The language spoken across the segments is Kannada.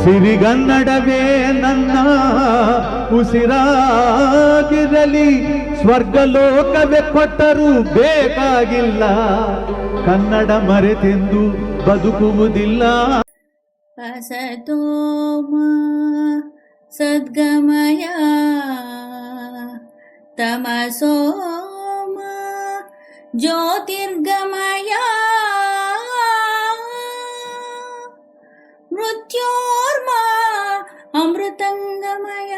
ಸಿರಿಗನ್ನಡವೇ ನನ್ನ ಉಸಿರಾಗಿರಲಿ, ಸ್ವರ್ಗಲೋಕವೇ ಕೊಟ್ಟರೂ ಬೇಕಾಗಿಲ್ಲ, ಕನ್ನಡ ಮರೆತೆಂದು ಬದುಕುವುದಿಲ್ಲ. ಅಸತೋಮ ಸದ್ಗಮಯ ತಮಸೋಮ ಜ್ಯೋತಿರ್ಗಮಯ ಮೃತ್ಯೋರ್ಮಾ ಅಮೃತಂಗಮಯ.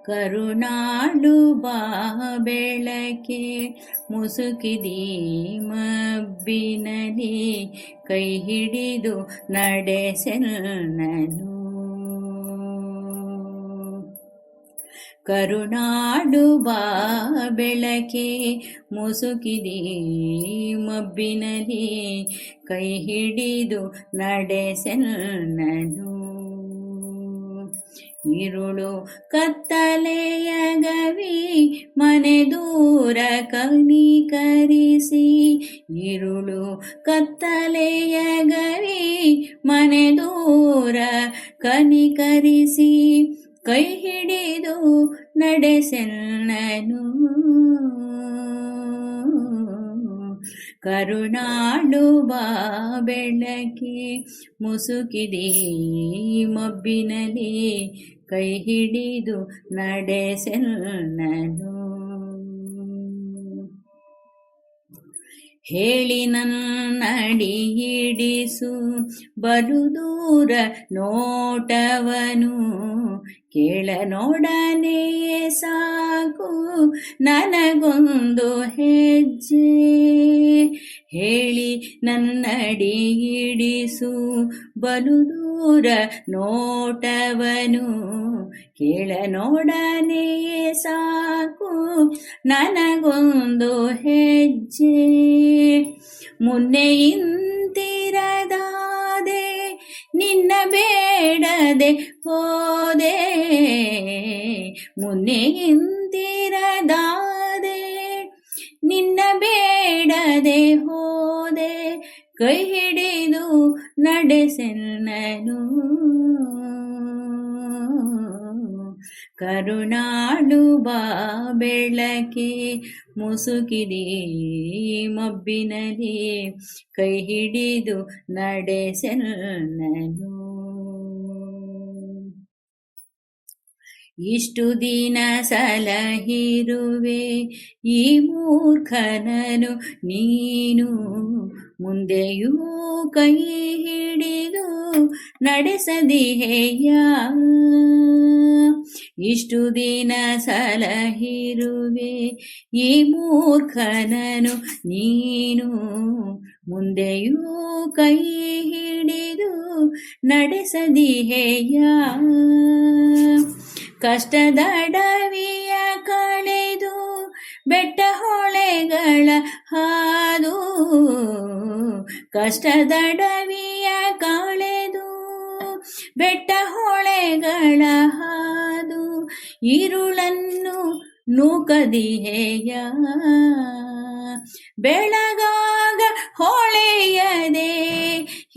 ಕರುಣಾಳು ಬಾ ಬೆಳಕೆ ಮುಸುಕಿದಿ ಮಬ್ಬಿನಲಿ, ಕೈ ಹಿಡಿದು ನಡೆಸೆನ್ನನು. ಕರುಣಾಳು ಬಾ ಬೆಳಕೆ ಮುಸುಕಿದಿ ಮಬ್ಬಿನಲಿ, ಕೈ ಹಿಡಿದು ನಡೆಸೆನ್ನನು. ഇരുളു ಕತ್ತಲೆಯ ಗವಿ ಮನೆ ದೂರ ಕನಿಕರಿಸಿ, ഇരുಳು ಕತ್ತಲೆಯ ಗವಿ ಮನೆ ದೂರ ಕನಿಕರಿಸಿ, ಕೈ ಹಿಡಿದು ನಡೆಸೆನ್ನನು. ಕರುಣಾಳು ಬಾ ಬೆಳಕೆ ಮುಸುಕಿದಿ ಮಬ್ಬಿನಲಿ, ಕೈ ಹಿಡಿದು ನಡೆಸೆನ್ನನು. ಹೇಳಿ ನನ್ನಡಿ ಹಿಡಿಸು ಬಲು ದೂರ ನೋಟವನು, ಕೇಳ ನೋಡನೆಯೇ ಸಾಕು ನನಗೊಂದು ಹೆಜ್ಜೆ. ಹೇಳಿ ನನ್ನಡಿ ಹಿಡಿಸು ಬಲು ದೂರ ನೋಟವನು, ಕೇಳ ನೋಡನೆಯೇ ಸಾಕು ನನಗೊಂದು ಹೆಜ್ಜೆ. ಮುನ್ನೆ ಇಂತಿರದಾದೆ ನಿನ್ನ ಬೇಡದೆ ಹೋದೆ, ಮುನ್ನೆ ಇಂತಿರದಾದೆ ನಿನ್ನ ಬೇಡದೆ ಹೋದೆ, ಕೈ ಹಿಡಿದು ನಡೆಸೆನ್ನನು. ಕರುಣಾಳು ಬಾ ಬೆಳಕೆ ಮುಸುಕಿದಿ ಮಬ್ಬಿನಲಿ, ಕೈ ಹಿಡಿದು ನಡೆಸೆನ್ನನು. ಇಷ್ಟು ದಿನ ಸಲಹಿರುವೆ ಈ ಮೂರ್ಖನನು ನೀನು, ಮುಂದೆಯೂ ಕೈ ಹಿಡಿದು ನಡೆಸದಿಹೆಯ. ಇಷ್ಟು ದಿನ ಸಲಹಿರುವೆ ಈ ಮೂರ್ಖನನು ನೀನು, ಮುಂದೆಯೂ ಕೈ ಹಿಡಿದು ನಡೆಸದಿಹೆಯ. ಕಷ್ಟದ ಅಡವಿಯ ಕಳೆದು ಬೆಟ್ಟ ಹೊಳೆಗಳ ಹಾದು, ಕಷ್ಟದ ಅಡವಿಯ ಕಳೆದು ಬೆಟ್ಟ ಹೊಳೆಗಳ ಹಾದು, ഇരുಳನ್ನು ನೂಕದಿಹೆಯ. ಬೆಳಗಾಗ ಹೊಳೆಯದೆ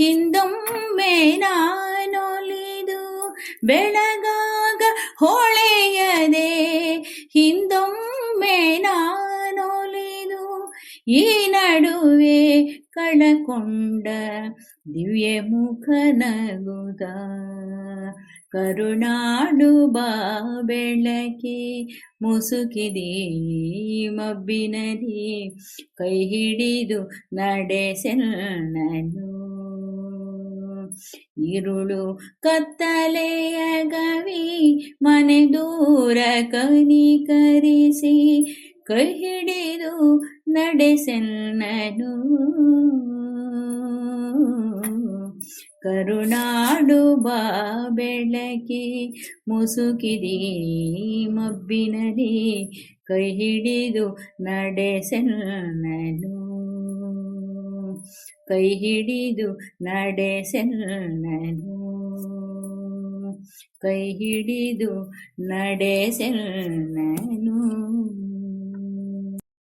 ಹಿಂದೊಮ್ಮೆ ನಾನೊಲಿದು, ಬೆಳಗಾಗ ಹೊಳೆಯದೆ ಹಿಂದೊಮ್ಮೆ ನಾನೊಲಿದು, ಈ ನಡುವೆ ಕಳಕೊಂಡ ದಿವ್ಯ ಮುಖ ನಗುದ. ಕರುಣಾಳು ಬಾ ಬೆಳಕೆ ಮುಸುಕಿದಿ ಮಬ್ಬಿನಲಿ, ಕೈ ಹಿಡಿದು ನಡೆಸೆನ್ನನು. ഇരുಳು ಕತ್ತಲೆಯ ಗವಿ ಮನೆ ದೂರ ಕನಿಕರಿಸಿ, ಕೈ ಹಿಡಿದು ನಡೆಸೆನ್ನನು. ಕರುಣಾಳು ಬಾ ಬೆಳಕೆ ಮುಸುಕಿದಿ ಮಬ್ಬಿನಲಿ, ಕೈ ಹಿಡಿದು ನಡೆಸೆನ್ನನು. ಕೈ ಹಿಡಿದು ನಡೆಸೆನ್ನನು. ಕೈ ಹಿಡಿದು ನಡೆಸೆನ್ನನು.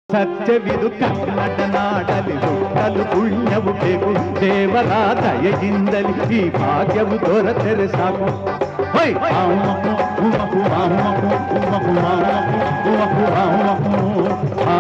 ಸತ್ಯವಿದು ಕನ್ನಡ ನಾಡಲಿ ಹುಟ್ಟಲು ಪುಣ್ಯವು ಬೇಕು, ದೇವರ ದಯೆಯಿಂದಲಿ ಈ ಭಾಗ್ಯವು ದೊರೆತರೆ ಸಾಕು. ಹೈ ಆ